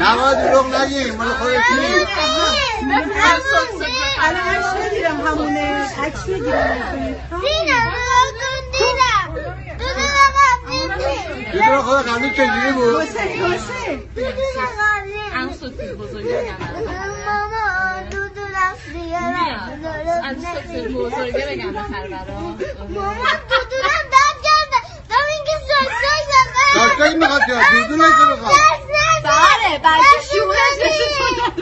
نباید دروغ نگی مال خودتی الان عکس بگیرم همونه عکس بگیرم دروغ خود قبلی چجوری بود؟ حسین انسوتی بزرگه انسوتی بزرگه بگم بخر برا مامان دودونم داد کرده دام اینکه سوسای زده سوسای میخواد کرد دودون نشو بخواد بله بچه شیوهش نشون